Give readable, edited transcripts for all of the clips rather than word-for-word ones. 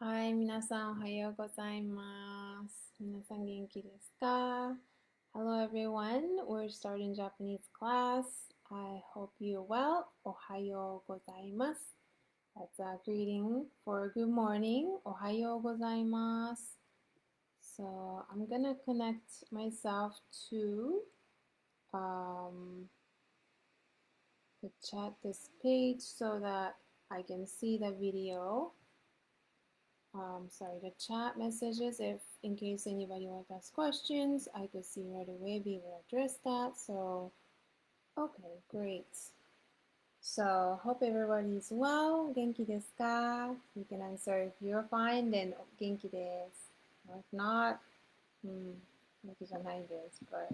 はい、皆さんおはようございます。皆さん元気ですか？ Hello everyone, we're starting Japanese class. I hope you're well. おはようございます。That's a greeting for good morning. おはようございます。So I'm gonna connect myself to the chat this page so that I can see the video. Sorry, the chat messages. If in case anybody wants to ask questions, I could see right away, be able to address that. So, okay, great. So, hope everybody's well. 元気ですか? You can answer if you're fine, then 元気です. If not, 元気じゃないです. But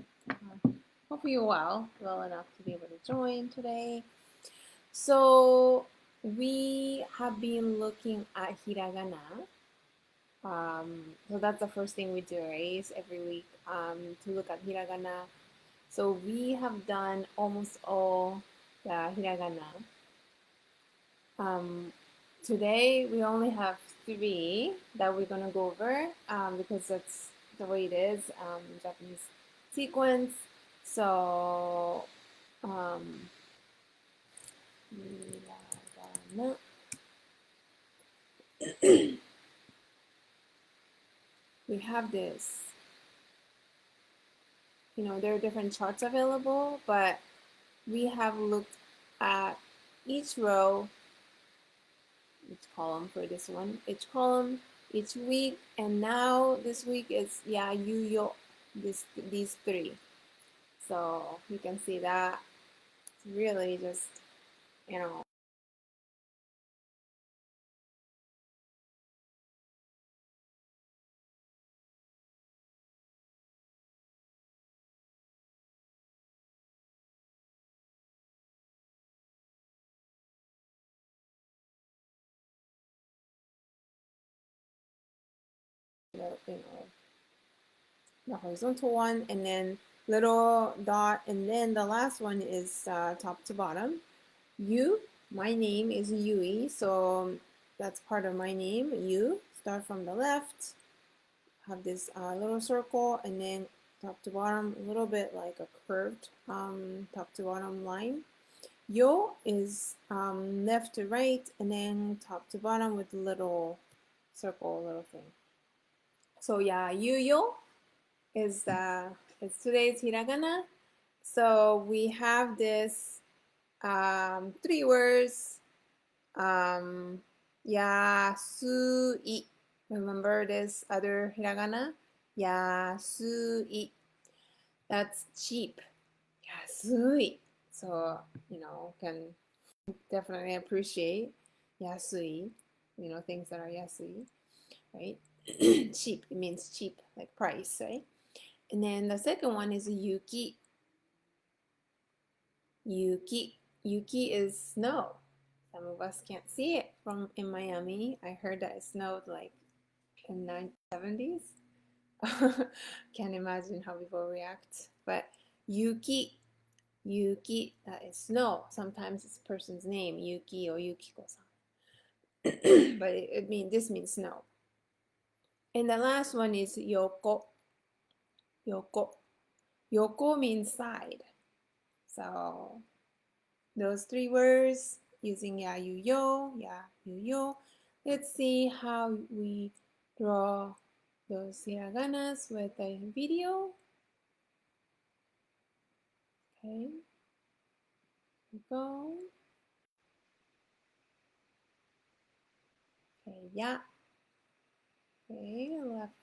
hope you're well enough to be able to join today. So, we have been looking at hiragana. So that's the first thing we do, right? Is every week to look at hiragana. So we have done almost all the hiragana. Today we only have three that we're gonna go over because that's the way it is, Japanese sequence. So hiragana. We have this. There are different charts available, but we have looked at each row, each column for this one, each column, each week, and now this week is yo, these three. So you can see that it's really just you know you know the horizontal one, and then little dot, and then the last one is top to bottom. My name is Yui, so that's part of my name. You start from the left, have this little circle, and then top to bottom, a little bit like a curved top to bottom line. Yo is left to right, and then top to bottom with little circle, little thing. So yeah, yo is today's hiragana. So we have this three words. Yasui. Remember this other hiragana? Yasui. That's cheap. Yasui. So, can definitely appreciate yasui, things that are yasui, right? Cheap, it means cheap, like price, right? And then the second one is yuki. Yuki is snow. Some of us can't see it from in Miami. I heard that it snowed like in 1970s. Can't imagine how people react. But Yuki, that is snow. Sometimes it's a person's name, Yuki or Yukiko-san. But this means snow. And the last one is Yoko. Yoko means side. So those three words using ya, you yo. Let's see how we draw those hiraganas with a video. Okay, here we go. Okay, yeah. Okay, left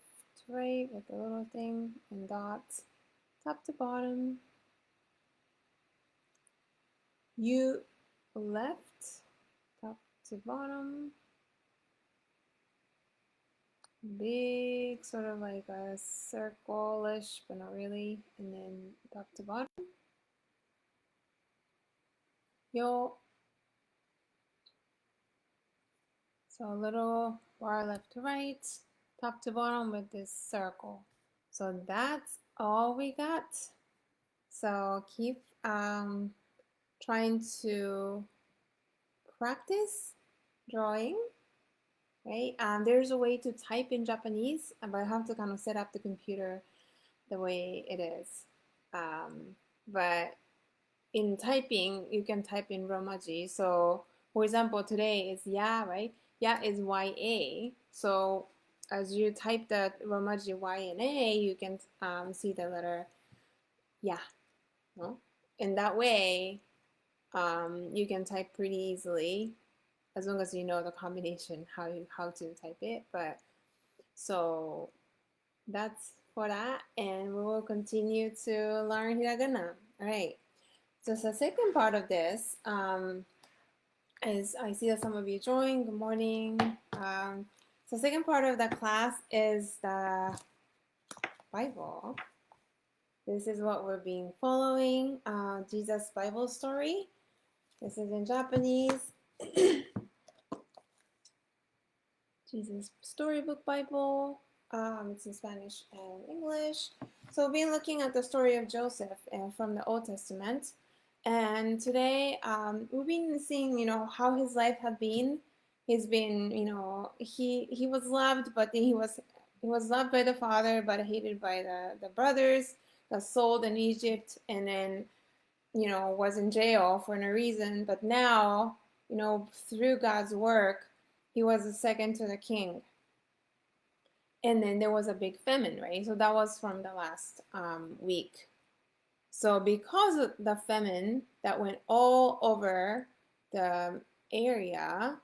to right with the little thing and dots, top to bottom. You left, top to bottom. Big, sort of like a circle-ish, but not really. And then top to bottom. Yo. So a little bar left to right, top to bottom with this circle. So that's all we got. So keep trying to practice drawing right? There's a way to type in Japanese, but I have to kind of set up the computer the way it is. But in typing, you can type in Romaji. So, for example, today is ya, right? Ya is YA. So, as you type the Romaji Y and A, you can see the letter ya. No? In that way, you can type pretty easily as long as you know the combination how to type it. But so that's for that, and we will continue to learn hiragana. All right. So the second part of this is I see that some of you joined. Good morning. So second part of the class is the Bible. This is what we're being following. Jesus Bible story. This is in Japanese. Jesus Storybook Bible. It's in Spanish and English. So we've been looking at the story of Joseph from the Old Testament. And today we've been seeing, how his life had been. He's been, he was loved, but then he was loved by the father, but hated by the brothers, got sold in Egypt, and then, was in jail for no reason. But now, through God's work, he was the second to the king. And then there was a big famine, right? So that was from the last week. So because of the famine that went all over the area,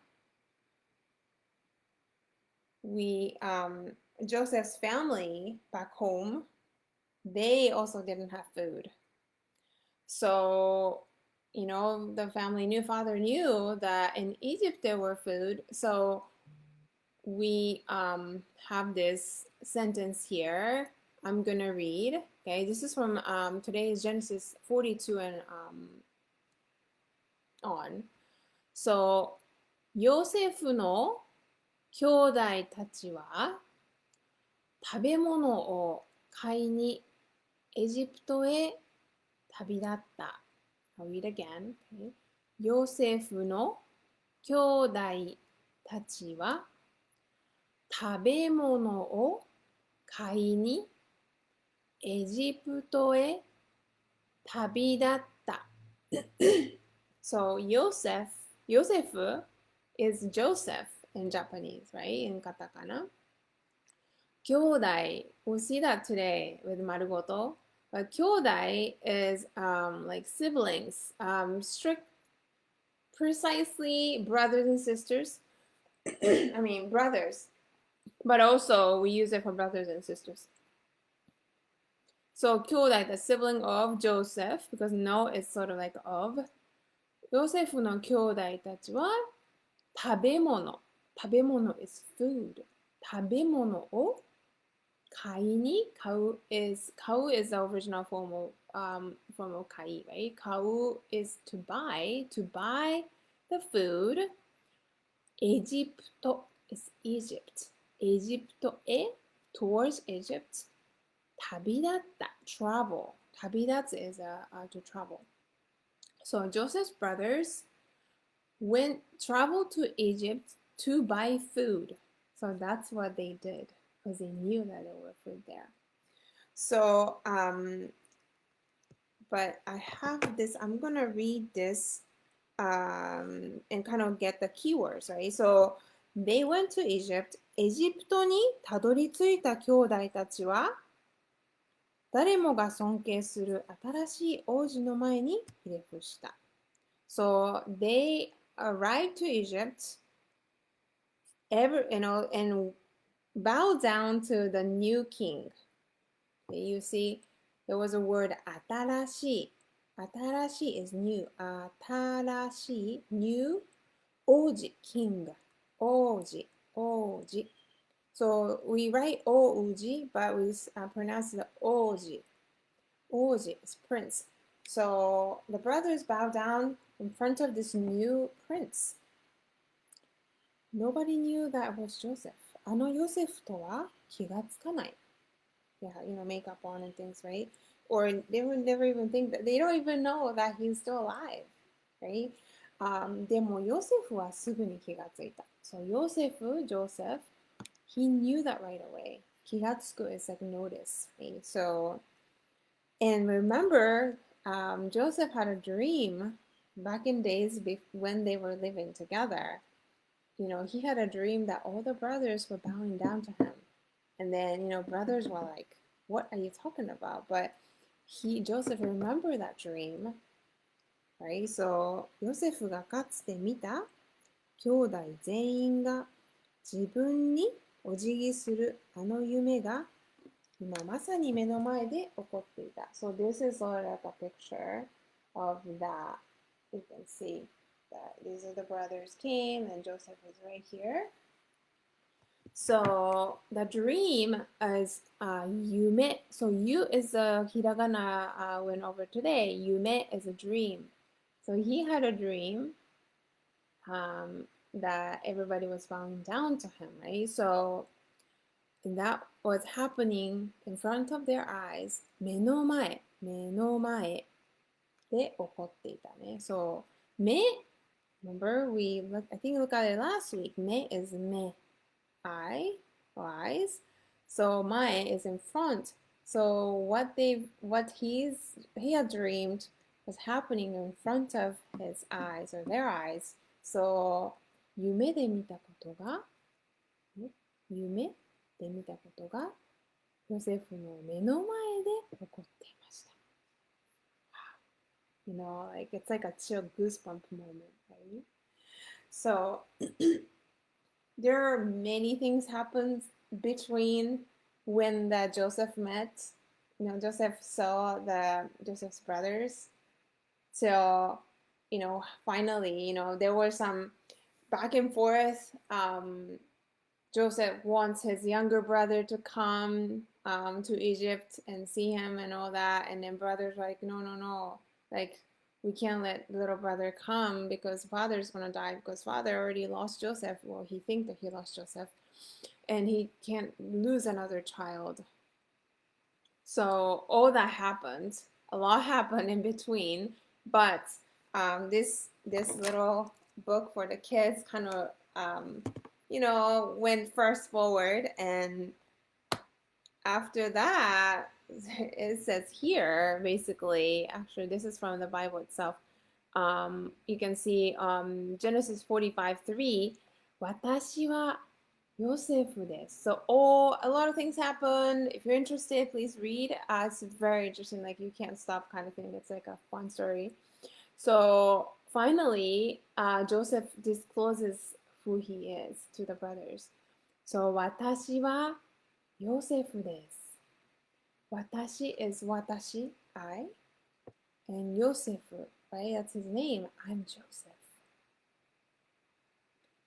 Joseph's family back home, they also didn't have food. So, the father knew that in Egypt there were food. So we have this sentence here. I'm gonna read. Okay, this is from today is Genesis 42 and on. So ヨセフの兄弟たちは食べ物を買いにエジプトへ旅立った。I'll read again. Okay. ヨセフの兄弟たちは食べ物を買いにエジプトへ旅立った。So Yosef is Joseph in Japanese, right? In katakana. 兄弟, we'll see that today with Marugoto. But 兄弟 is like siblings, strict, precisely brothers and sisters. I mean, brothers. But also, we use it for brothers and sisters. So, 兄弟, the sibling of Joseph, because no is sort of like of. ヨセフの兄弟たちは食べ物 is food. 食べ物を買いに買う is the original form of 買い, right? 買う is to buy the food. エジプト is Egypt. エジプトへ towards Egypt. 旅立った travel. 旅立つ is to travel. So Joseph's brothers traveled to Egypt to buy food. So that's what they did because they knew that there were food there. So, but I have this, I'm going to read this and kind of get the keywords, right? So they went to Egypt. エジプトにたどり着いた兄弟たちは誰もが尊敬する新しい王子の前にひれ伏した。So they arrived to Egypt, and bowed down to the new king. You see, there was a word 新しい. 新しい is new. 新しい new 王子 king. 王子. So we write Ouji, but we pronounce the Oji. Oji is prince. So the brothers bow down in front of this new prince. Nobody knew that was Joseph. あのヨセフとは気がつかない. Yeah, makeup on and things, right? Or they would never even think that they don't even know that he's still alive, right? でもヨセフはすぐに気がついた。So ヨセフ, Joseph, he knew that right away. 気がつく is like notice. Right? So, and remember, Joseph had a dream back in days when they were living together. You know, he had a dream that all the brothers were bowing down to him. And then, you know, brothers were like, what are you talking about? But Joseph remembered that dream, right? So, ヨセフがかつて見た兄弟全員が自分にお辞儀するあの夢が今まさに目の前で起こっていた。So this is like a picture of that. You can see that these are the brothers came and Joseph is right here. So the dream is 夢. So you is a hiragana went over today. 夢 is a dream. So he had a dream that everybody was bowing down to him, right? So that was happening in front of their eyes. 目の前で起こっていたね。So 目 remember I think we looked at it last week. 目 is 目 eye or eyes. So 前 is in front. So what he had dreamed was happening in front of his eyes or their eyes. So 夢で見たことが夢で見たことがヨセフの目の前で起こっていました。You know, like it's like a chill goosebump moment, right? So there are many things happened between when that Joseph met, you know, Joseph saw Joseph's brothers till, you know, finally, you know, there were some back and forth. Joseph wants his younger brother to come to Egypt and see him and all that. And then brother's like, no. Like, we can't let little brother come because father's going to die because father already lost Joseph. Well, he thinks that he lost Joseph. And he can't lose another child. So all that happened. A lot happened in between. But this little book for the kids kind of you know, went first forward, and after that, it says here, basically, actually, this is from the Bible itself. You can see Genesis 45:3, 私はヨセフです. So a lot of things happened. If you're interested, please read. It's very interesting, like you can't stop kind of thing. It's like a fun story. So finally, Joseph discloses who he is to the brothers. So 私はヨセフです. 私 is 私, I, and ヨセフ, right? That's his name. I'm Joseph.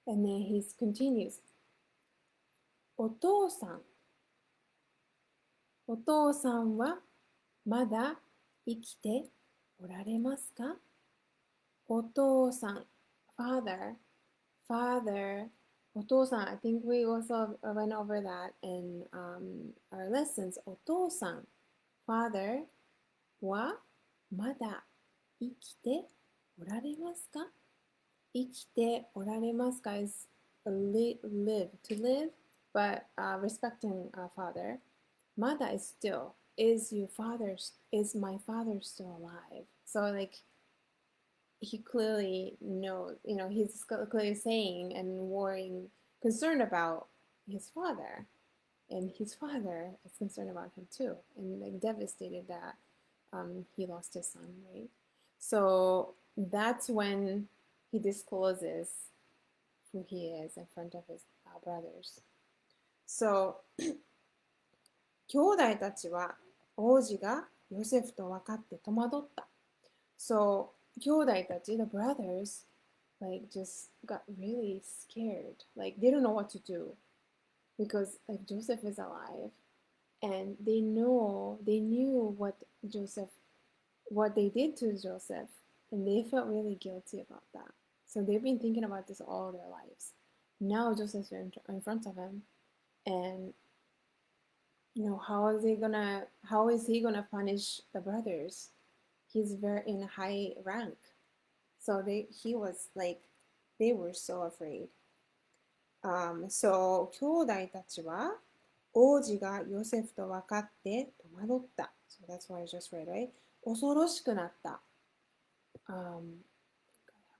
And then he continues. お父さんはまだ生きておられますか? お父さん father, お父さん I think we also went over that in our lessons. お父さん father はまだ生きておられますか? 生きておられますか is live, to live, but respecting father. まだ is still. Is my father still alive? So like he clearly knows, you know, he's clearly saying and worrying, concerned about his father. And his father is concerned about him too, and like devastated that he lost his son, right? So that's when he discloses who he is in front of his brothers. So 兄弟たちは王子がヨセフと分かって戸惑った。So 兄弟たち the brothers, like just got really scared. Like they don't know what to do because like Joseph is alive, and they knew what they did to Joseph, and they felt really guilty about that. So they've been thinking about this all their lives. Now Joseph's in front of him, and you know, how is he gonna punish the brothers? He's very in high rank. So he was like, they were so afraid. So 兄弟たちは王子がヨセフと分かって戸惑った。So that's what I just read, right? 恐ろしくなった。I have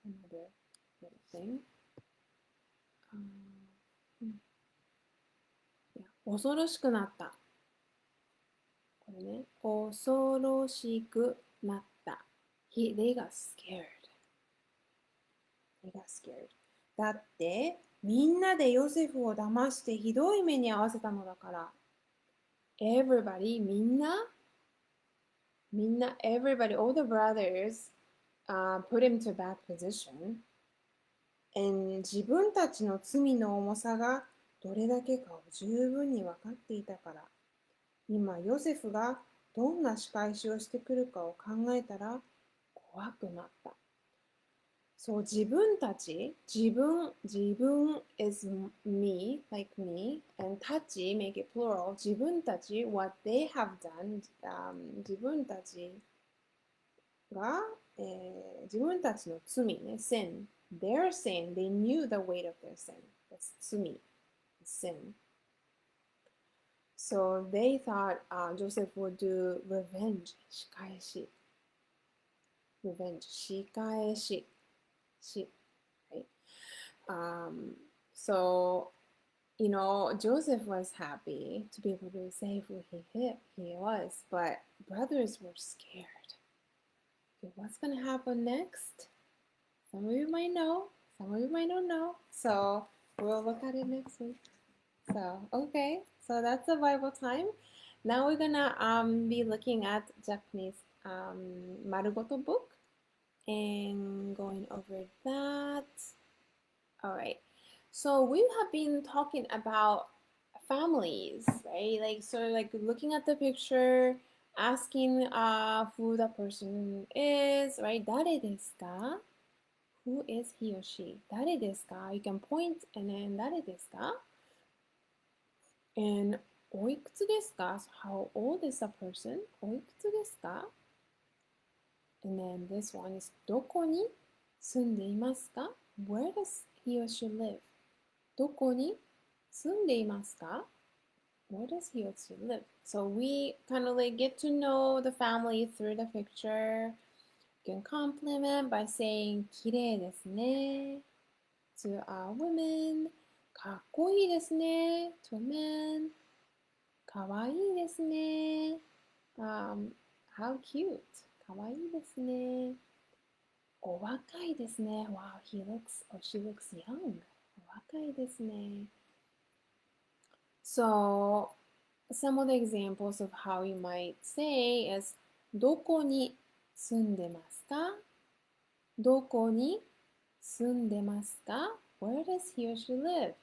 another little thing. Yeah. 恐ろしくなった。これね。恐ろしくなった。They got scared. They got scared. だって、みんなでヨセフを騙してひどい目に遭わせたのだから。Everybody, みんな、everybody, all the brothers, put him to bad position. And 自分たちの罪の重さがどれだけかを十分に分かっていたから。今、ヨセフがどんな仕返しをしてくるかを考えたら怖くなった。そう、自分たち、自分 is me, like me, and たち make it plural. 自分たち what they have done, 自分たちが、自分たちの罪ね、sin, their sin, they knew the weight of their sin. That's 罪, sin. So they thought Joseph would do revenge, 仕返し. Revenge, 仕返し. Right? So, Joseph was happy to be able to save who he was, but brothers were scared. Okay, what's going to happen next? Some of you might know, some of you might not know. So we'll look at it next week. So, okay, so that's the Bible time. Now we're going to be looking at Japanese Marugoto book and going over that. All right. So we have been talking about families, right? Like looking at the picture, asking who the person is, right? 誰ですか? Who is he or she? 誰ですか? You can point and then 誰ですか? And おいくつですか? So how old is the person? おいくつですか? And then this one is どこに住んでいますか? Where does he or she live? どこに住んでいますか? Where does he or she live? So we kind of like get to know the family through the picture. You can compliment by saying 綺麗ですね to a woman. かっこいいですね to a man. かわいいですね how cute. かわいいですね。お若いですね Wow, he looks or she looks young. お若いですね。So, some of the examples of how you might say is どこに住んでますか? どこに住んでますか? Where does he or she live?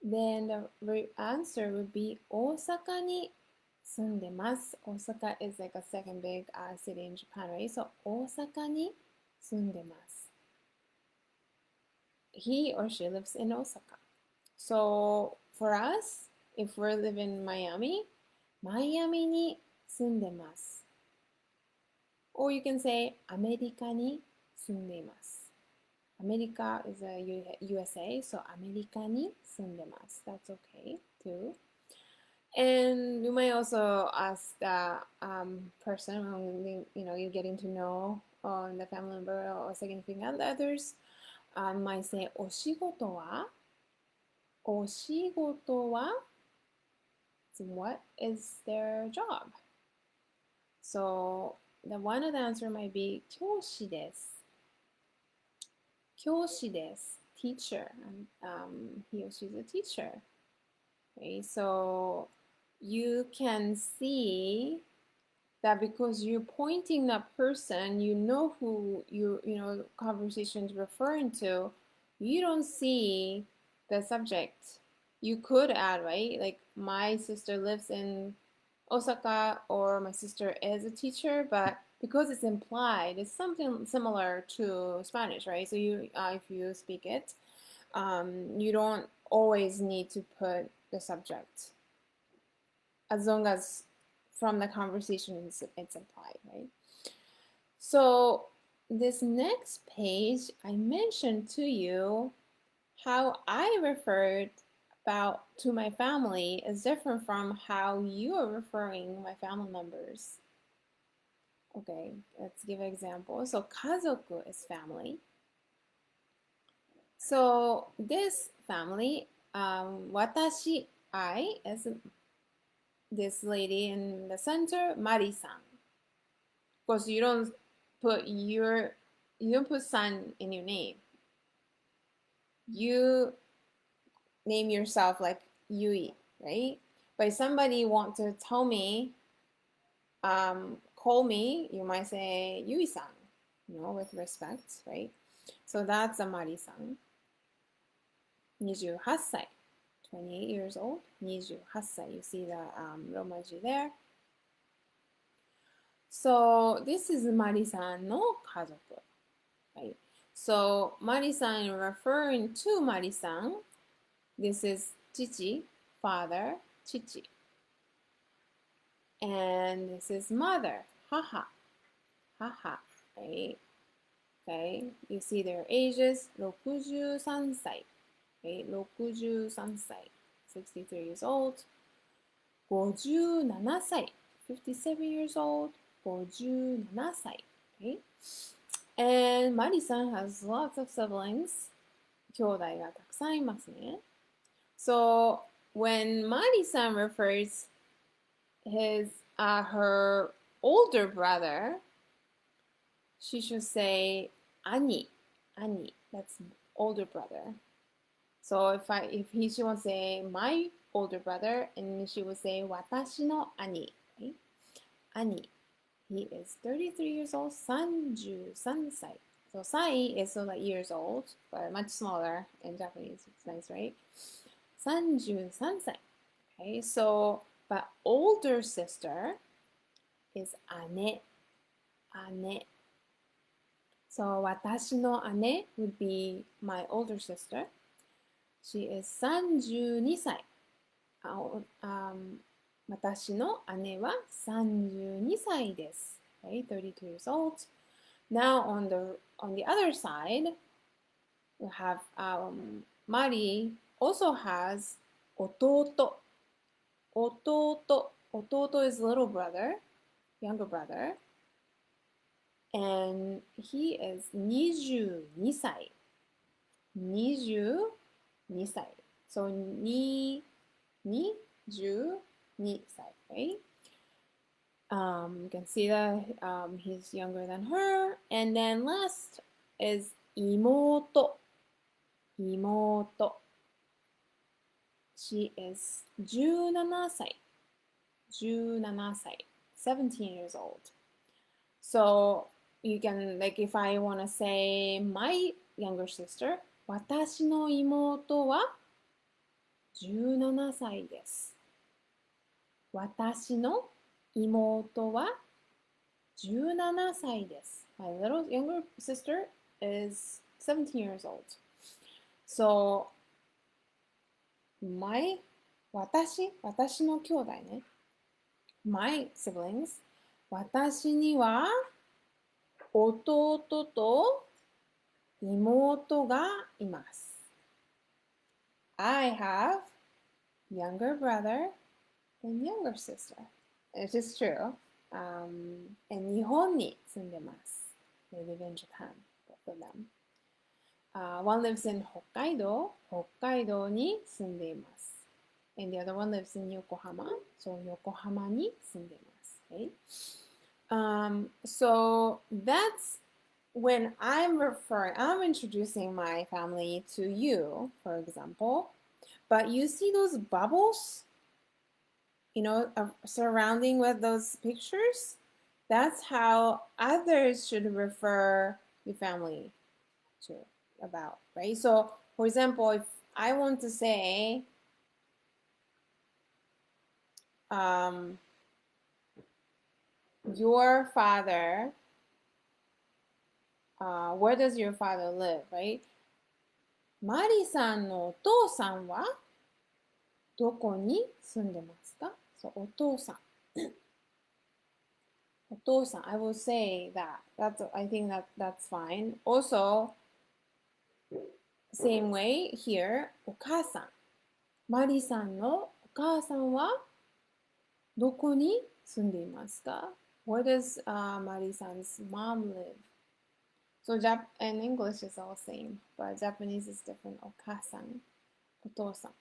Then the answer would be 大阪に住んでます. Osaka is like a second big city in Japan, right? So 大阪に住んでます. He or she lives in Osaka. So for us, if we're living in Miami, マイアミに住んでます. Or you can say アメリカに住んでいます. America is a USA, so アメリカに住んでます. That's okay too. And you might also ask the person when you're getting to know the family member or significant others, might say お仕事は? お仕事は? So what is their job? So the one of the answer might be 教師です. 教師です. Teacher. He or she's a teacher. Okay, so you can see that because you're pointing that person, you know who conversation is referring to, you don't see the subject. You could add, right? Like my sister lives in Osaka or my sister is a teacher, but because it's implied, it's something similar to Spanish, right? So you, if you speak it, you don't always need to put the subject as long as from the conversation it's implied, right? So this next page, I mentioned to you how I referred to my family is different from how you are referring my family members. Okay, let's give an example. So 家族 is family. So this family, 私, I, is this lady in the center, Mari-san. Of course, you don't put san in your name. You name yourself like Yui, right? But if somebody wants to tell me, call me, you might say Yui-san, with respect, right? So that's a Mari-san. 28歳, 28 years old, 28歳. You see the Romaji there. So this is Mari-san no 家族, right? So Mari-san referring to Mari-san, this is chichi, father, chichi. And this is mother, haha, haha, right? Okay, you see their ages, 63歳, okay, 63歳, 63 years old. 57歳, 57 years old, 57歳, okay? And Mari-san has lots of siblings. 兄弟がたくさんいますね. So when Mari-san refers her older brother, she should say ani, ani. That's older brother. So she would say my older brother, and she would say watashi no ani. Right? Ani. He is 33 years old, 33歳. So sai is so like years old, but much smaller in Japanese. It's nice, right? 33歳. Okay, so but older sister is ane, ane. So watashi no ane would be my older sister. She is 32歳. 私の姉は32歳です。Okay, 32 years old. Now on the other side, we have Mari also has 弟. 弟 is little brother, younger brother. And he is 22歳. 22歳. So 22 歳, right? You can see that he's younger than her. And then last is 妹. She is 17歳. 17歳. 17 years old. So you can, like, if I want to say my younger sister, 私の妹は17歳です。私の妹は17歳です。My little younger sister is 17 years old. So, 私の兄弟ね。My siblings. 私には弟と妹がいます。I have younger brother and younger sister. It is true. And 日本に住んでます。They live in Japan, both of them. One lives in 北海道に住んでいます。And the other one lives in 横浜. So 横浜に住んでいます。Okay? So that's when I'm introducing my family to you, for example. But you see those bubbles, surrounding with those pictures? That's how others should refer the family about, right? So, for example, if I want to say, your father, where does your father live, right? マリさんのお父さんはどこに住んでますか？そう、お父さん。お父さん I will say that. I think that's fine. Also, same way here, お母さん。マリさんのお母さんはどこに住んでいますか？ Where does Mari-san's mom live? So in English is all same, but Japanese is different. お母さん、お父さん。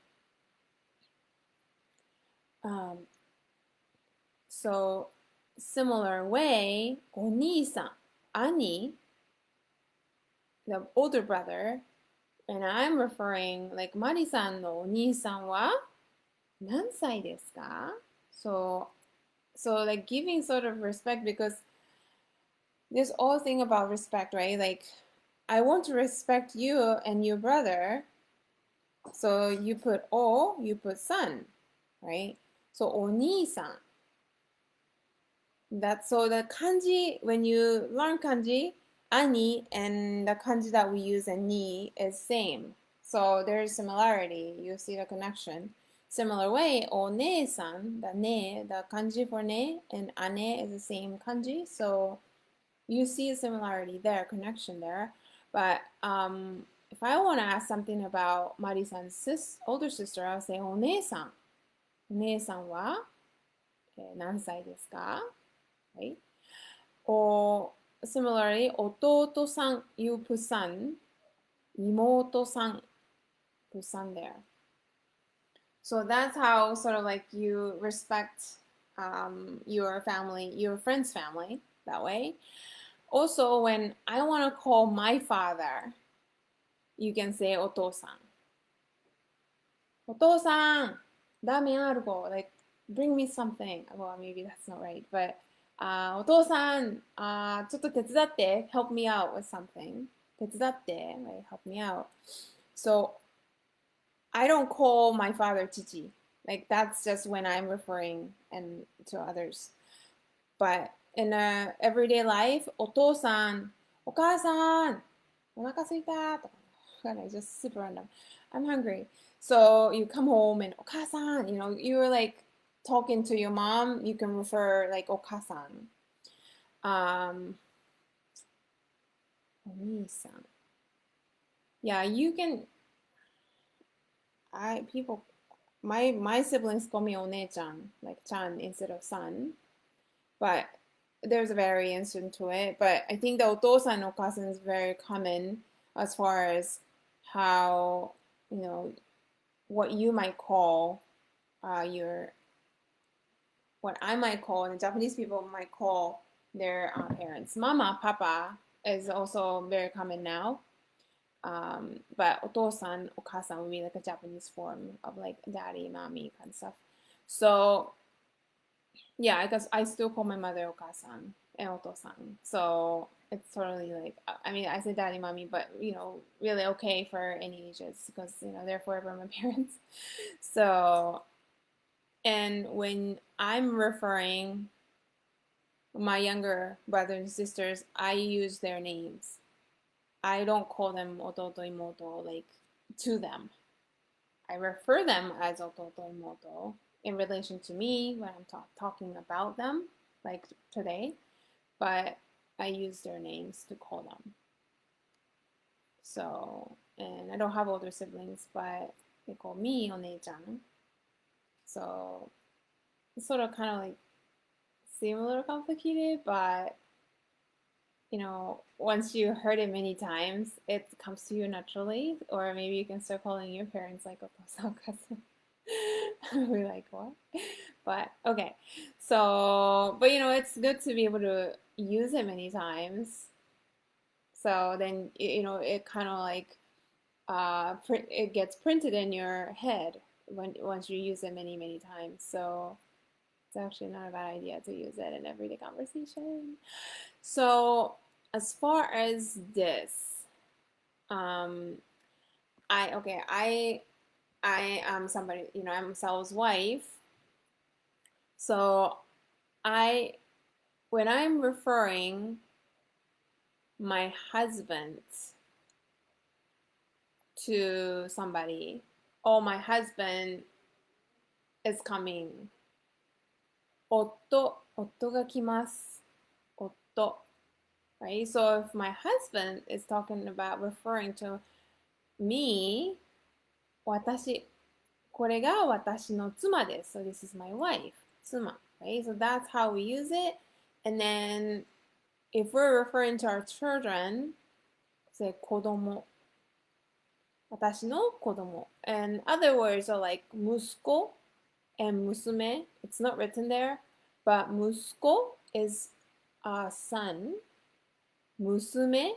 So similar way, お兄さん、兄、the older brother, and I'm referring like マリさんのお兄さんは何歳ですか？ So like giving sort of respect because this whole thing about respect, right? Like I want to respect you and your brother. So you put o, you put son, right? So お兄さん that's so the kanji when you learn kanji, ani and the kanji that we use in ni is same. So there's similarity. You see the connection. Similar way, one-san, the ne, the kanji for ne, and ane is the same kanji. So you see a similarity there, connection there. But if I want to ask something about Mari-san's older sister, I'll say お姉さん。お姉さんは、何歳ですか？ Right? Or similarly, 弟さん, you put son, 妹さん, put son there. So that's how sort of like you respect your family, your friend's family that way. Also, when I want to call my father, you can say お父さん。お父さん、ラーメンあるご like bring me something. Well, maybe that's not right, but お父さん、ちょっと手伝って help me out with something. 手伝って like help me out. So I don't call my father 父. Like that's just when I'm referring and to others. But in a everyday life, お父さん、お母さん、お腹すいたとか just super random. I'm hungry. So you come home and お母さん, you know, you're like talking to your mom, you can refer like お母さん. お兄さん. Yeah, you can my siblings call me お姉ちゃん, like chan instead of son. But there's a variation to it. But I think the お父さん and お母さん is very common as far as how, you know, what you might call what I might call, and the Japanese people might call their parents. Mama, papa is also very common now. But お父さん, お母さん would be like a Japanese form of like daddy, mommy kind of stuff. So yeah, I guess I still call my mother お母さん and お父さん. So it's totally like, I mean, I say daddy, mommy, but you know, really okay for any ages because you know they're forever my parents. So, and when I'm referring my younger brothers and sisters, I use their names. I don't call them 弟妹 like to them. I refer them as 弟妹 in relation to me when I'm talking about them, like today, but I use their names to call them. So, and I don't have older siblings, but they call me お姉ちゃん. So, it's sort of kind of like similar complicated, but you know, once you heard it many times, it comes to you naturally, or maybe you can start calling your parents like お父さんお母さん. We're like, what? But okay. So, but you know, it's good to be able to use it many times. So then, you know, it kind of like it gets printed in your head once you use it many, many times. So it's actually not a bad idea to use it in everyday conversation. So as far as this, I am somebody, you know, I'm Sal's wife. So when I'm referring my husband to somebody, or my husband is coming, 夫が来ます.夫, right? So if my husband is talking about referring to me, 私、これが私の妻です. So this is my wife, 妻, right? So that's how we use it. And then if we're referring to our children, say 子供、私の子供. And other words are like 息子 and 娘. It's not written there, but 息子 is a son. 娘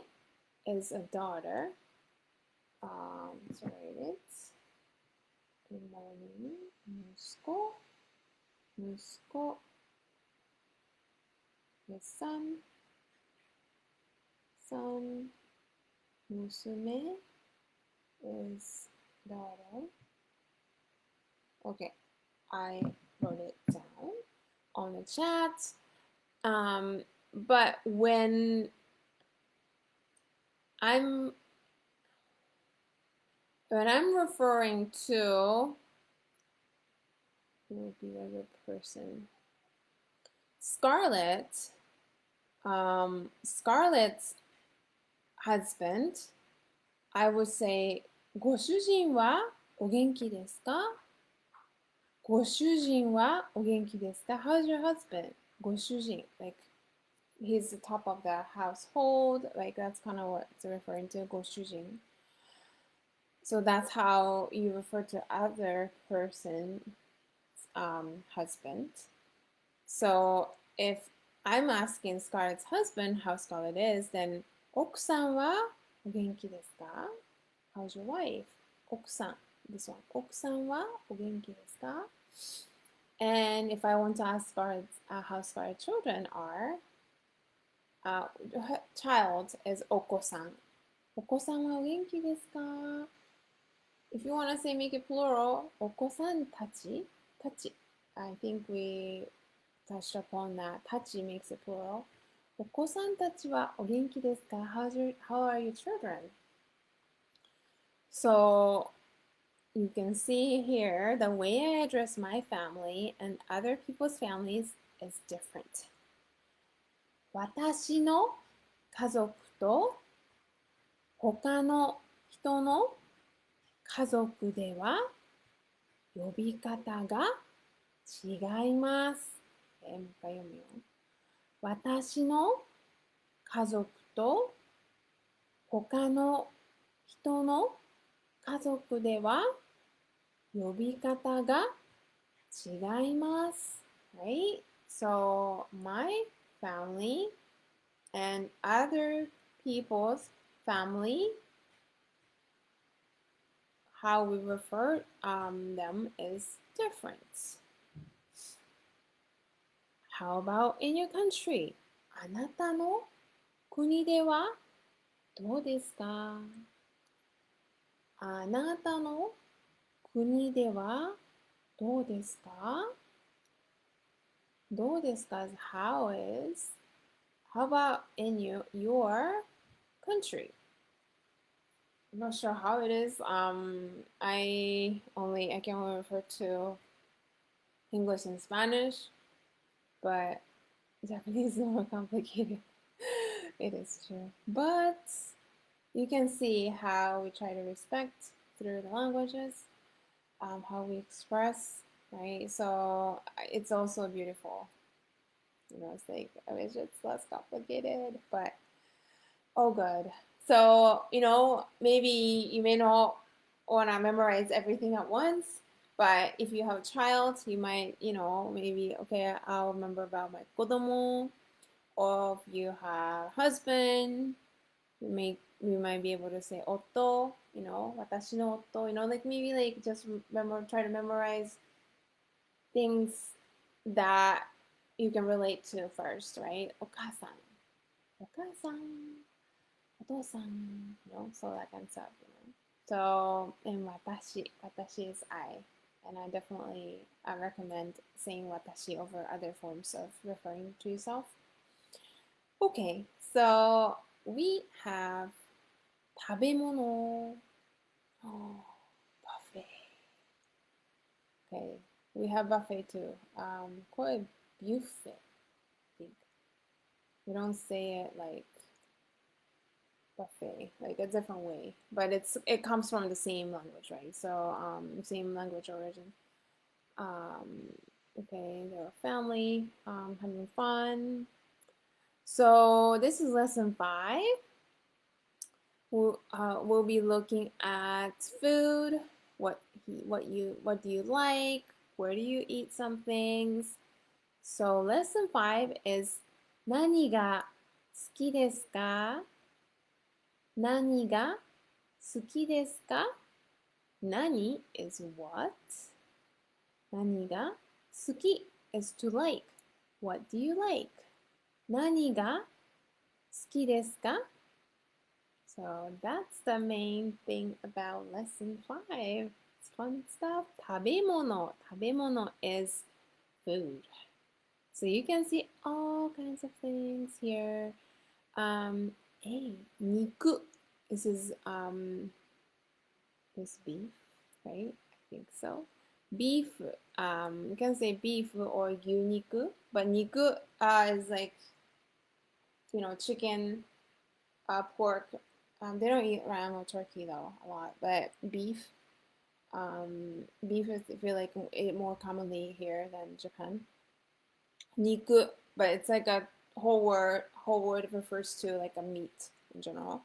is a daughter. Sorry, it's good morning. 息子 is son. 娘 is daughter. Okay, I wrote it down on the chat. But when I'm referring to, who would be the other person? Scarlett, Scarlett's husband, I would say ご主人はお元気ですか? ご主人はお元気ですか? How's your husband? ご主人, like he's the top of the household, like that's kind of what it's referring to, ご主人. So that's how you refer to other person's husband. So if I'm asking Scarlett's husband how Scarlett is, then 奥さんはお元気ですか? How's your wife? 奥さん this one. 奥さんはお元気ですか? And if I want to ask Scarlett how Scarlett's children are, her child is お子さん. お子さんはお元気ですか? If you want to say make it plural, お子さんたち I think we touched upon that. たち makes it plural. お子さんたちはお元気ですか? How are your children? So you can see here the way I address my family and other people's families is different. 私の家族と他の人の家族では呼び方が違います。もう一回読むよ。私の家族と他の人の家族では呼び方が違います。Right? So my family and other people's family, how we refer them is different. How about in your country? あなたの国ではどうですか? あなたの国ではどうですか? どうですか is how is. How about in your country? I'm not sure how it is. I can only refer to English and Spanish, but Japanese is more complicated. It is true. But you can see how we try to respect through the languages, how we express, right? So it's also beautiful. It's like, I wish it's less complicated, but oh good. So, maybe you may not want to memorize everything at once, but if you have a child, you might, maybe, okay, I'll remember about my kodomo, or if you have a husband, you might be able to say otto, watashi no otto, like maybe like just try to memorize things that you can relate to first, right? お母さん お父さん, so that kind of stuff, So, and watashi is I, and I definitely recommend saying watashi over other forms of referring to yourself. Okay, so we have 食べ物. Oh, buffet. Okay, we have buffet too. これ buffet, I think. We don't say it like buffet, like a different way, but it comes from the same language, right? So same language origin. Okay, they're a family, having fun. So this is lesson 5. We'll be looking at food. What do you like? Where do you eat some things? So lesson 5 is 何が好きですか？何が好きですか？何 is what? 何が好き is to like. What do you like? 何が好きですか? So that's the main thing about lesson 5. It's fun stuff. 食べ物. 食べ物 is food. So you can see all kinds of things here. Hey, 肉. This is beef, right? I think so. Beef, you can say beef or 牛肉, but 肉 is like, chicken, pork. They don't eat ram or turkey though a lot, but beef. Beef is, I feel like, more commonly here than Japan. 肉, but it's like a whole word. Whole word refers to like a meat in general.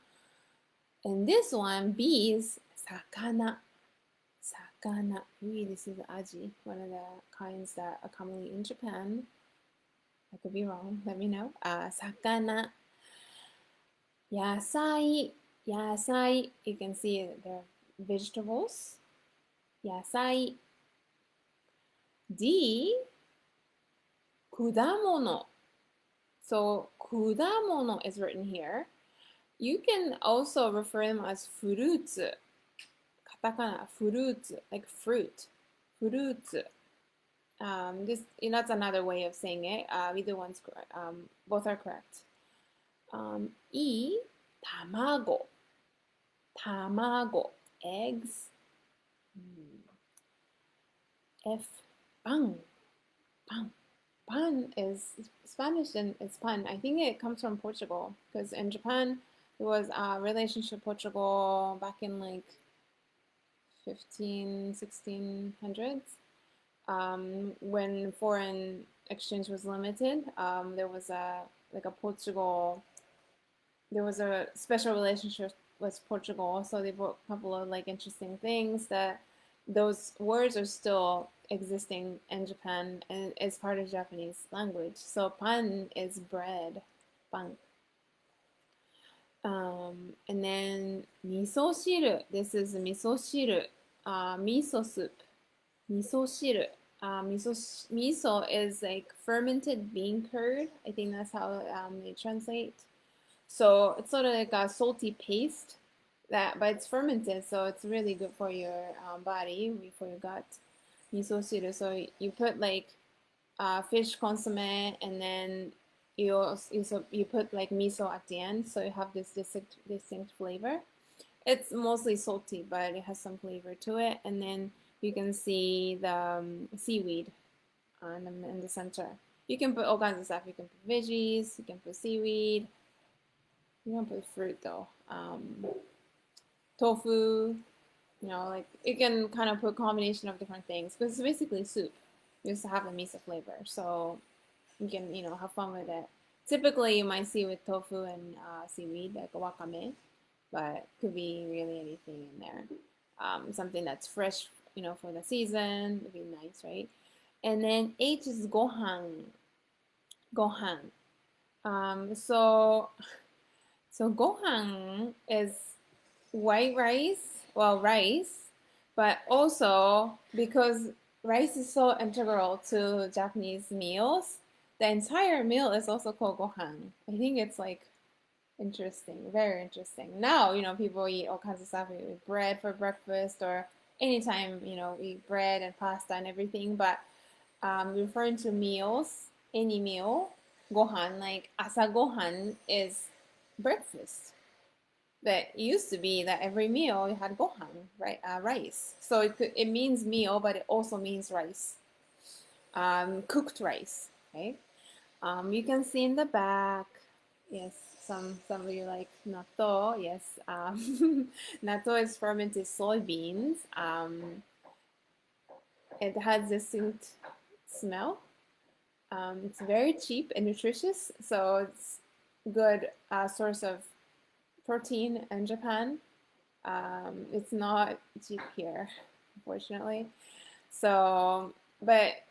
And this one, B is 魚. Sakana. Maybe this is aji, one of the kinds that are commonly in Japan. I could be wrong. Let me know. Sakana. Yasai. Yasai. You can see they're vegetables. Yasai. D. Kudamono. So kudamono is written here. You can also refer them as fruits. Katakana, fruits, like fruit. Fruits. That's another way of saying it. Either one's correct. Both are correct. E, tamago. Tamago, eggs. F, pan. Pan. Pan is Spanish and it's pan. I think it comes from Portugal because in Japan there was a relationship Portugal back in like 1600s. When foreign exchange was limited, there was a Portugal. There was a special relationship with Portugal, so they brought a couple of like interesting things that those words are still existing in Japan and is part of Japanese language. So pan is bread, pan. And then miso shiru. This is miso shiru, miso soup, miso shiru. Miso is like fermented bean curd. I think that's how they translate. So it's sort of like a salty paste but it's fermented, so it's really good for your body, for your gut. Miso shiru. So you put like fish consomme, and then you put like miso at the end, so you have this distinct flavor. It's mostly salty, but it has some flavor to it. And then you can see the seaweed in the center. You can put all kinds of stuff. You can put veggies. You can put seaweed. You don't put fruit though. Tofu. Like you can kind of put a combination of different things because it's basically soup. You just have a miso flavor, so you can have fun with it. Typically, you might see with tofu and seaweed like wakame, but could be really anything in there. Something that's fresh, for the season would be nice, right? And then H is gohan. Gohan. So gohan is white rice. Well, rice, but also because rice is so integral to Japanese meals, the entire meal is also called gohan. I think it's like interesting, very interesting. Now, people eat all kinds of stuff. We eat bread for breakfast or anytime, we eat bread and pasta and everything. But referring to meals, any meal, gohan, like asa gohan is breakfast. But it used to be that every meal you had gohan, right? Rice. So it means meal, but it also means rice. Cooked rice, right? You can see in the back Yes, some of you like natto. Yes, natto is fermented soybeans. It has distinct smell. It's very cheap and nutritious, so it's good source of protein in Japan. It's not cheap here, unfortunately. So, but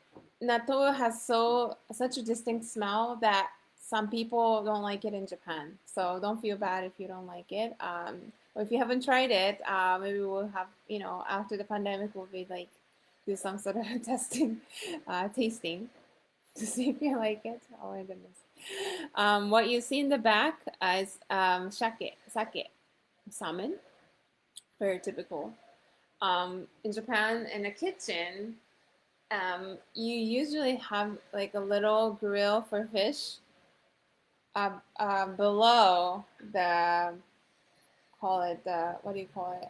natto has such a distinct smell that some people don't like it in Japan. So don't feel bad if you don't like it. Or if you haven't tried it, maybe we'll have, after the pandemic, we'll be like do some sort of testing, tasting to see if you like it. Oh my goodness. What you see in the back is sake, salmon, very typical. In Japan, in a kitchen, you usually have like a little grill for fish below the, call it the, what do you call it?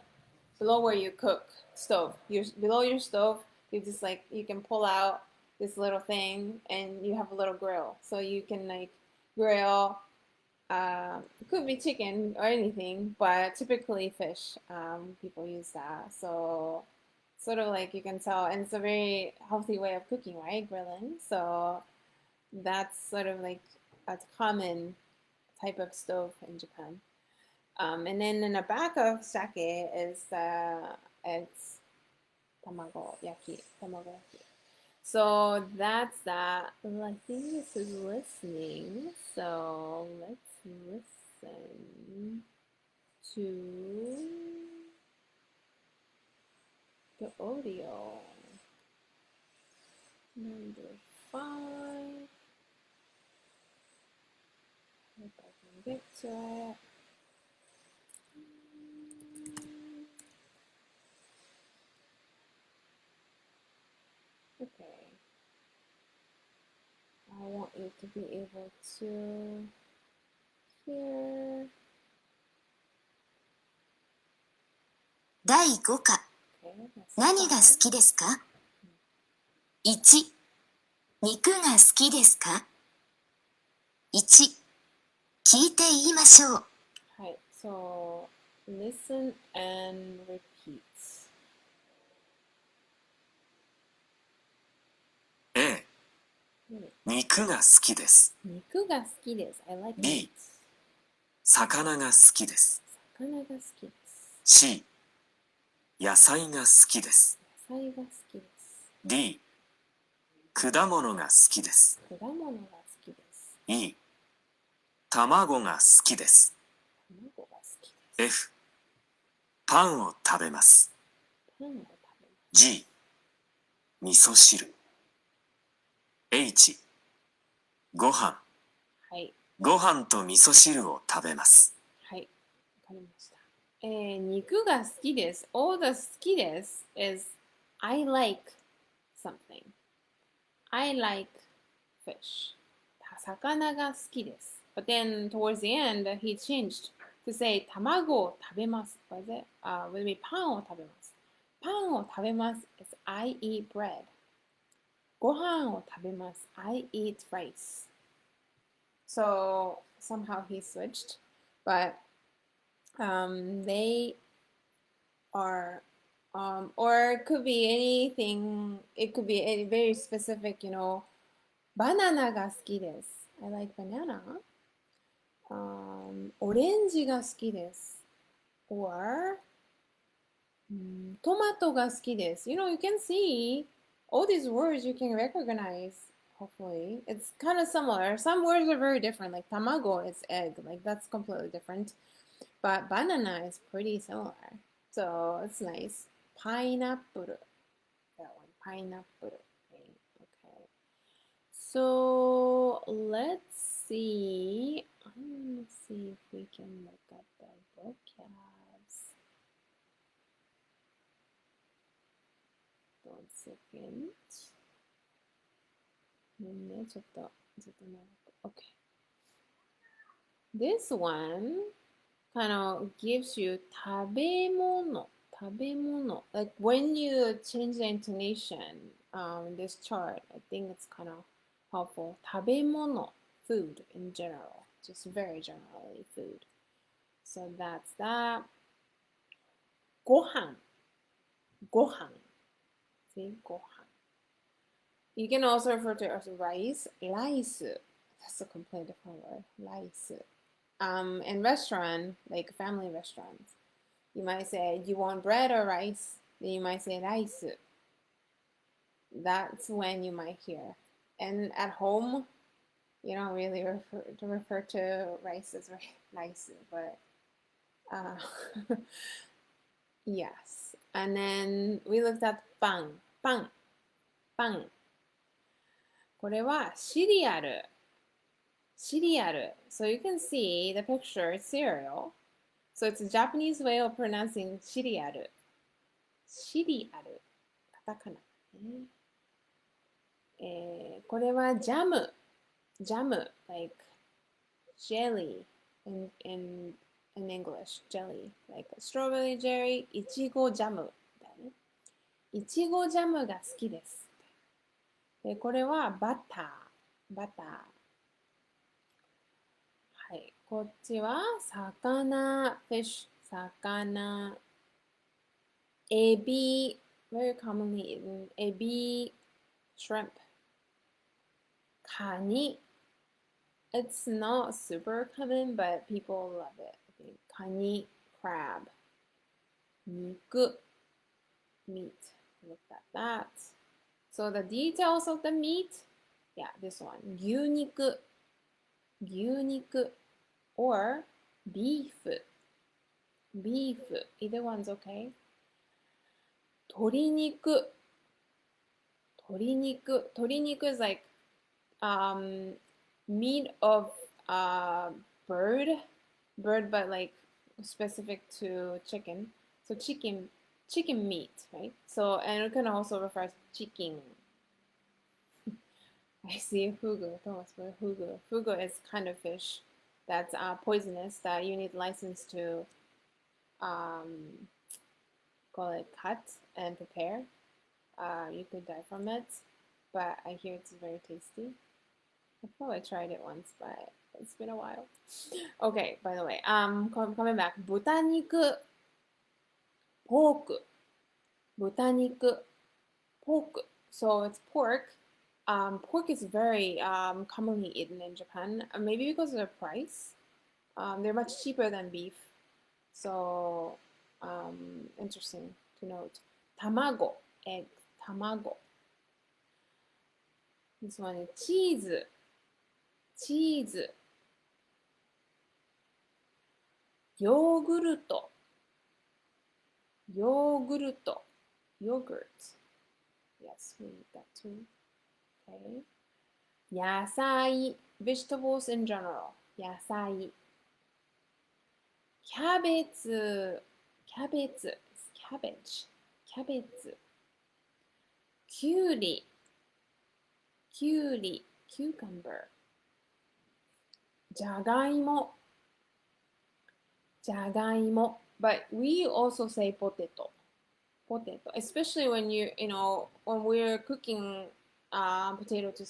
Below where you cook, stove. Below your stove, you just like, you can pull out this little thing and you have a little grill. So you can like grill, it could be chicken or anything, but typically fish. People use that. So sort of like you can tell, and it's a very healthy way of cooking, right? Grilling. So that's sort of like a common type of stove in Japan. And then in the back of sake is it's tamago yaki. So that's that. Well, I think this is listening. So let's listen to the audio. Number 5. Hope I can get to it. Okay. I want you to be able to hear. 第5課 Okay, that's 何が好 fine. きですか ?1 肉が好きですか ?1 聞いて言いましょう Right, so listen and repeat. A 肉が好きです 肉が好きです. I like B meat. 魚が好きです魚が好きです. C 野菜が好きです野菜が好きです. D 果物が好きです果物が好きです. E 卵が好きです卵が好きです. F パンを食べますパンを食べます. G 味噌汁 H ご飯はい。ご飯と味噌汁を食べますはい。わかりました。肉が好きです。all the 好きです is I like something. I like fish. 魚が好きです。But then towards the end, he changed to say 卵を食べます。Was it? Would it be パンを食べます。パンを食べます is I eat bread. ご飯を食べます。I eat rice. So somehow he switched, but they are, or it could be anything. It could be a very specific, banana が好きです. I like banana. オレンジが好きです. Or トマトが好きです. You can see all these words you can recognize. Hopefully, it's kind of similar. Some words are very different. Like tamago is egg. Like that's completely different. But banana is pretty similar. So it's nice. Pineapple. That one. Pineapple. Okay. So let's see. Let's see if we can look at the vocabs. 1 second. Okay. This one kind of gives you 食べ物. Like when you change the intonation, this chart, I think it's kind of helpful. 食べ物, food in general. just very generally food. So that's that. ご飯 See, ご飯 You can also refer to it as rice. That's a completely different word. Rice. In restaurant, like family restaurants, you might say, "You want bread or rice?" Then you might say rice. That's when you might hear. And at home, you don't really refer to rice as rice, but yes. And then we looked at パン。これはシリアル。So you can see the picture, it's cereal. So it's a Japanese way of pronouncing シリアル。カタカナ。これはジャム。like jelly in English, jelly. Like strawberry jelly, いちごジャム。いちごジャムが好きです。で、これはバター。はい。こっちは魚、fish、魚、エビ、very commonly eaten、エビ、shrimp、カニ、it's not super common, but people love it. I think. カニ、crab、肉、meat. Look at that. So the details of the meat, yeah, this one. 牛肉 or beef. Either one's okay. 鶏肉 is like meat of bird, but like specific to chicken. So chicken meat, right? So, and it can also refer to chicken. I see fugu. Fugu is kind of fish that's poisonous that you need license to call it cut and prepare. You could die from it, but I hear it's very tasty. I probably tried it once, but it's been a while. Okay, by the way, coming back, 豚肉 pork. 豚肉 pork. So it's pork. Pork is very commonly eaten in Japan, maybe because of the price. They're much cheaper than beef. So interesting to note. Tamago, egg, tamago. This one is cheese. Yogurt. Yes, we need that too. Okay. 野菜 vegetables in general. 野菜 cabbage is cabbage. きゅうり cucumber. じゃがいも but we also say potato, especially when when we're cooking potato to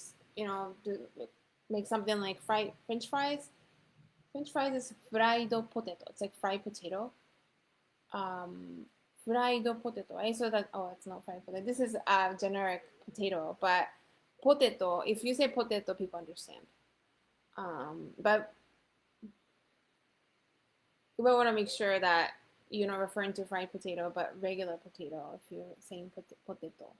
make something like French fries. French fries is fried potato. It's like fried potato. Fried potato, right? So that it's not fried potato. This is a generic potato, but potato. If you say potato, people understand. But we want to make sure that you're not referring to fried potato, but regular potato if you're saying potato.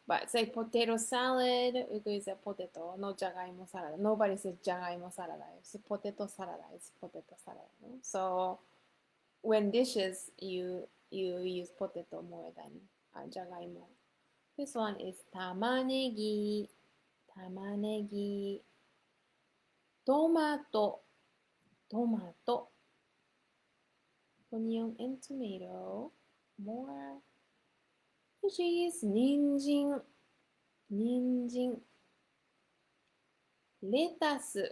But it's like potato salad, we could say potato, no jagaimo salad. Nobody says jagaimo salad. It's potato salad. It's potato salad. No? So when dishes, you use potato more than jagaimo. This one is tamanegi, tomato, onion and tomato, more veggies, 人参 lettuce.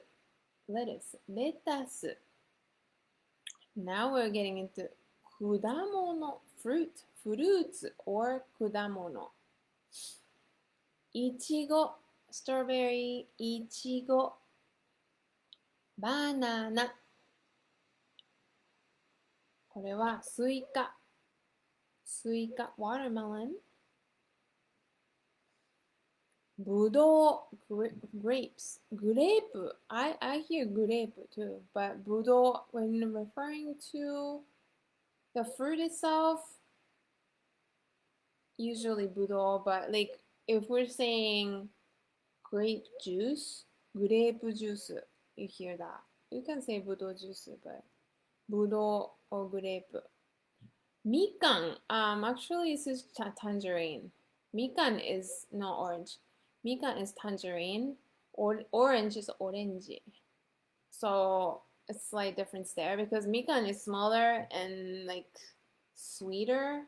Now we're getting into 果物 fruits or 果物 いちご strawberry いちごバナナ。これはスイカ。スイカ、watermelon。ぶどう、grapes. グレープ。I hear グレープ too. But ぶどう, when referring to the fruit itself, usually ぶどう. But like, if we're saying grape juice, グレープジュース, you hear that. You can say ぶどうジュース, but ぶどう or グレープ。みかん, actually this is tangerine. みかん is not orange. みかん is tangerine. Orange is orange. So it's slight difference there because mikan is smaller and like sweeter.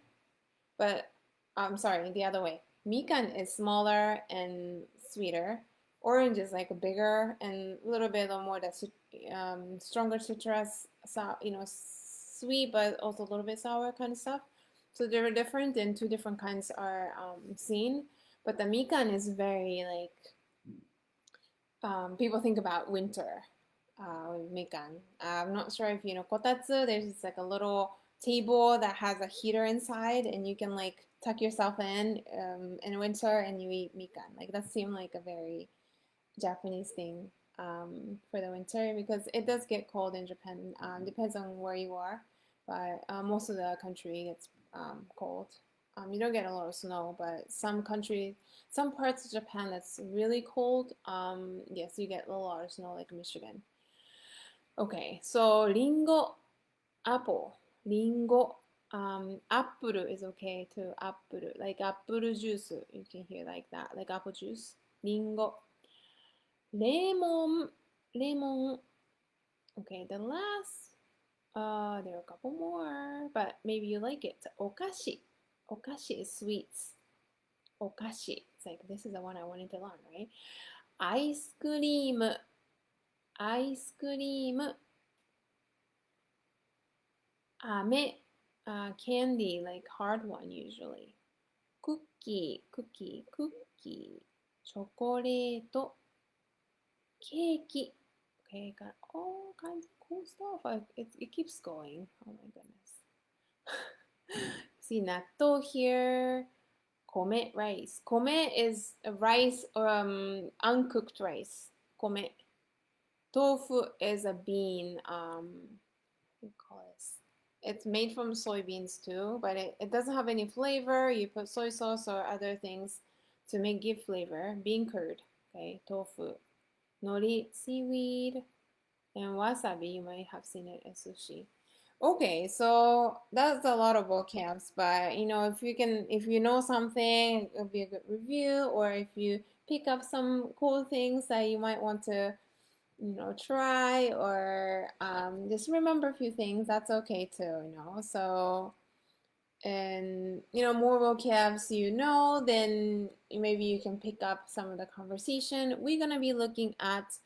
But I'm sorry, the other way. Mikan is smaller and sweeter. Orange is like bigger and a little bit more that stronger citrus, sweet but also a little bit sour kind of stuff. So they're different, and two different kinds are seen. But the mikan is very like people think about winter with mikan. I'm not sure if you know kotatsu. There's just like a little table that has a heater inside, and you can like tuck yourself in winter and you eat mikan. Like that seemed like a very Japanese thing for the winter because it does get cold in Japan. Depends on where you are, but most of the country gets cold. You don't get a lot of snow, but some parts of Japan that's really cold. Yes, you get a lot of snow, like Michigan. Okay, so ringo, apple, ringo. Apple is okay too. Apple, like apple juice. You can hear like that, like apple juice. Ringo, lemon, lemon. Okay, the last. There are a couple more, but maybe you like it. Okashi. Okashi is sweets. Okashi. It's like this is the one I wanted to learn, right? Ice cream. Ice cream. Ame. Candy, like hard one usually. Cookie. Cookie. Cookie. Chocolate. Cake. Okay, got all kinds of cool stuff. It keeps going. Oh my goodness. See, natto here. Kome, rice. Kome is a rice, uncooked rice. Kome. Tofu is a bean. What do you call this? It's made from soybeans too, but it doesn't have any flavor. You put soy sauce or other things to give flavor. Bean curd. Okay, tofu. Nori, seaweed, and wasabi. You might have seen it as sushi. Okay, so that's a lot of vocabs, but if you know something, it'll be a good review, or if you pick up some cool things that you might want to, try, or just remember a few things, that's okay too. So, and more vocabs then maybe you can pick up some of the conversation. We're gonna be looking at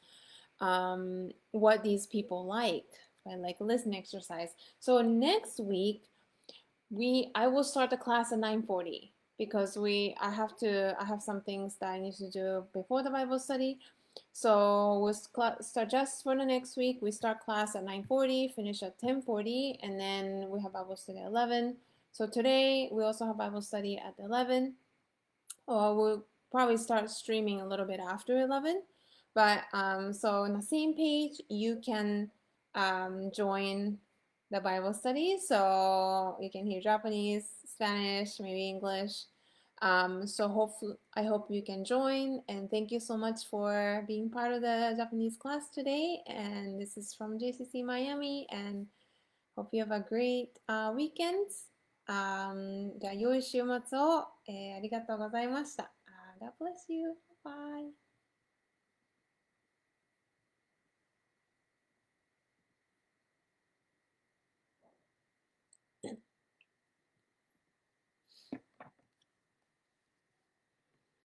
what these people like, and like listen exercise. So next week I will start the class at 9:40 because I have some things that I need to do before the Bible study. So we'll start just for the next week. We start class at 9:40, finish at 10:40, and then we have Bible study at 11. So today we also have Bible study at 11. Or we'll probably start streaming a little bit after 11. But so on the same page, you can join the Bible study. So you can hear Japanese, Spanish, maybe English. So I hope you can join. And thank you so much for being part of the Japanese class today. And this is from JCC Miami. And hope you have a great weekend. じゃあ、良い週末を、ありがとうございました。God bless you. Bye.